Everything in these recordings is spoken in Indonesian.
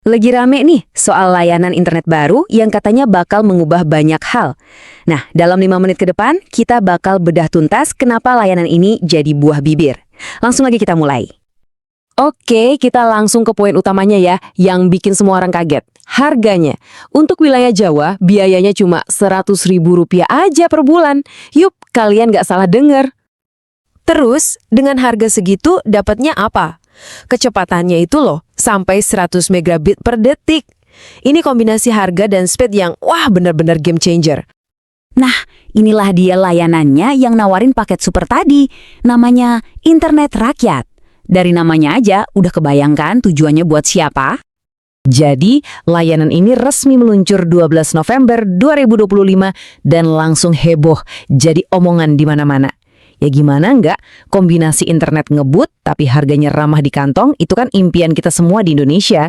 Lagi rame nih soal layanan internet baru yang katanya bakal mengubah banyak hal. Nah, dalam 5 menit ke depan, kita bakal bedah tuntas kenapa layanan ini jadi buah bibir. Langsung aja kita mulai. Oke, kita langsung ke poin utamanya ya, yang bikin semua orang kaget. Harganya. Untuk wilayah Jawa, biayanya cuma Rp100.000 aja per bulan. Yup, kalian nggak salah denger. Terus, dengan harga segitu, dapatnya apa? Kecepatannya itu loh, sampai 100 megabit per detik. Ini kombinasi harga dan speed yang, wah bener-bener game changer. Nah, inilah dia layanannya yang nawarin paket super tadi. Namanya Internet Rakyat. Dari namanya aja, udah kebayangkan tujuannya buat siapa? Jadi, layanan ini resmi meluncur 12 November 2025 dan langsung heboh, jadi omongan di mana-mana. Ya gimana enggak, kombinasi internet ngebut tapi harganya ramah di kantong, itu kan impian kita semua di Indonesia.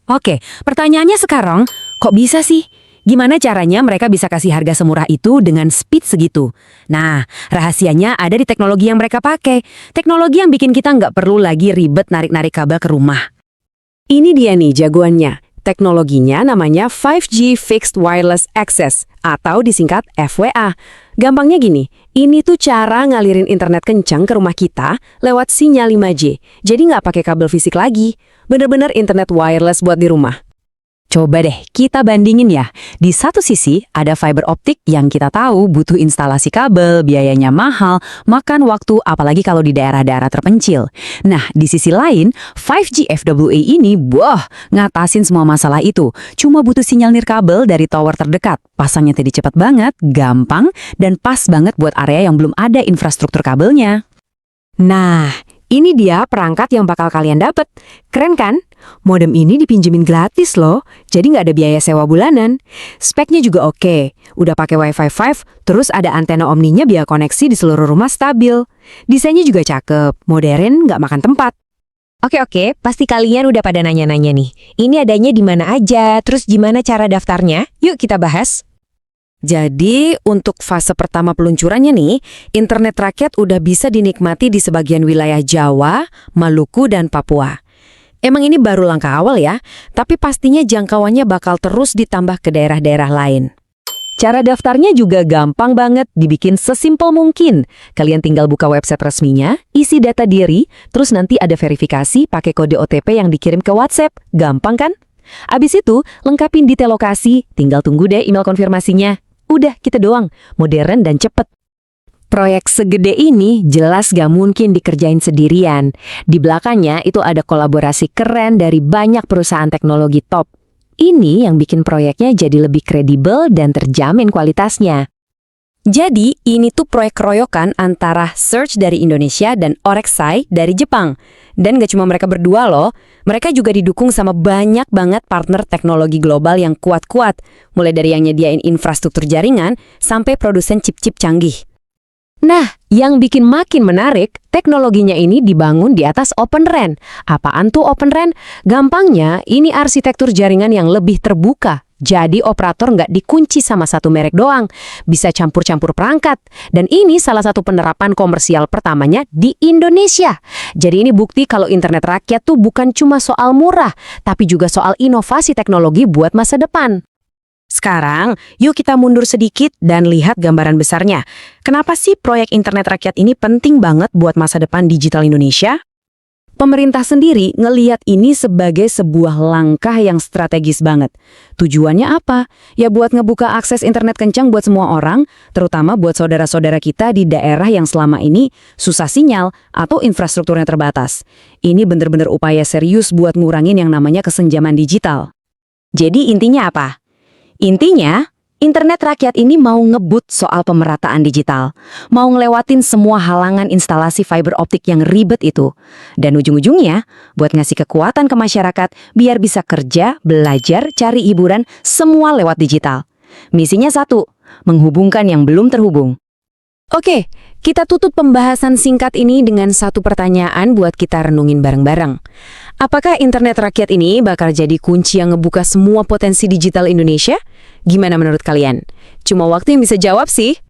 Oke, pertanyaannya sekarang, kok bisa sih? Gimana caranya mereka bisa kasih harga semurah itu dengan speed segitu? Nah, rahasianya ada di teknologi yang mereka pakai. Teknologi yang bikin kita nggak perlu lagi ribet narik-narik kabel ke rumah. Ini dia nih jagoannya. Teknologinya namanya 5G Fixed Wireless Access atau disingkat FWA. Gampangnya gini, ini tuh cara ngalirin internet kencang ke rumah kita lewat sinyal 5G. Jadi nggak pakai kabel fisik lagi. Bener-bener internet wireless buat di rumah. Coba deh kita bandingin ya. Di satu sisi ada fiber optik yang kita tahu butuh instalasi kabel, biayanya mahal, makan waktu apalagi kalau di daerah-daerah terpencil. Nah, di sisi lain 5G FWA ini ngatasin semua masalah itu. Cuma butuh sinyal nirkabel dari tower terdekat. Pasangnya tadi cepat banget, gampang, dan pas banget buat area yang belum ada infrastruktur kabelnya. Nah, ini dia perangkat yang bakal kalian dapet. Keren kan? Modem ini dipinjemin gratis loh, jadi nggak ada biaya sewa bulanan. Speknya juga oke, udah pakai Wi-Fi 5, terus ada antena omninya biar koneksi di seluruh rumah stabil. Desainnya juga cakep, modern, nggak makan tempat. Oke, pasti kalian udah pada nanya-nanya nih. Ini adanya di mana aja, terus gimana cara daftarnya? Yuk kita bahas. Jadi, untuk fase pertama peluncurannya nih, internet rakyat udah bisa dinikmati di sebagian wilayah Jawa, Maluku, dan Papua. Emang ini baru langkah awal ya, tapi pastinya jangkauannya bakal terus ditambah ke daerah-daerah lain. Cara daftarnya juga gampang banget, dibikin sesimpel mungkin. Kalian tinggal buka website resminya, isi data diri, terus nanti ada verifikasi pakai kode OTP yang dikirim ke WhatsApp. Gampang kan? Abis itu, lengkapin detail lokasi, tinggal tunggu deh email konfirmasinya. Udah, kita doang, modern dan cepet. Proyek segede ini jelas gak mungkin dikerjain sendirian. Di belakangnya itu ada kolaborasi keren dari banyak perusahaan teknologi top. Ini yang bikin proyeknya jadi lebih kredibel dan terjamin kualitasnya. Jadi, ini tuh proyek keroyokan antara Search dari Indonesia dan Orexai dari Jepang. Dan gak cuma mereka berdua loh, mereka juga didukung sama banyak banget partner teknologi global yang kuat-kuat. Mulai dari yang nyediain infrastruktur jaringan sampai produsen chip-chip canggih. Nah, yang bikin makin menarik, teknologinya ini dibangun di atas Open RAN. Apaan tuh Open RAN? Gampangnya, ini arsitektur jaringan yang lebih terbuka. Jadi operator nggak dikunci sama satu merek doang, bisa campur-campur perangkat. Dan ini salah satu penerapan komersial pertamanya di Indonesia. Jadi ini bukti kalau internet rakyat tuh bukan cuma soal murah, tapi juga soal inovasi teknologi buat masa depan. Sekarang, yuk kita mundur sedikit dan lihat gambaran besarnya. Kenapa sih proyek internet rakyat ini penting banget buat masa depan digital Indonesia? Pemerintah sendiri ngelihat ini sebagai sebuah langkah yang strategis banget. Tujuannya apa? Ya buat ngebuka akses internet kencang buat semua orang, terutama buat saudara-saudara kita di daerah yang selama ini susah sinyal atau infrastrukturnya terbatas. Ini bener-bener upaya serius buat ngurangin yang namanya kesenjaman digital. Jadi intinya apa? Intinya, internet rakyat ini mau ngebut soal pemerataan digital, mau ngelewatin semua halangan instalasi fiber optik yang ribet itu. Dan ujung-ujungnya, buat ngasih kekuatan ke masyarakat biar bisa kerja, belajar, cari hiburan, semua lewat digital. Misinya satu, menghubungkan yang belum terhubung. Oke, kita tutup pembahasan singkat ini dengan satu pertanyaan buat kita renungin bareng-bareng. Apakah internet rakyat ini bakal jadi kunci yang ngebuka semua potensi digital Indonesia? Gimana menurut kalian? Cuma waktu yang bisa jawab sih.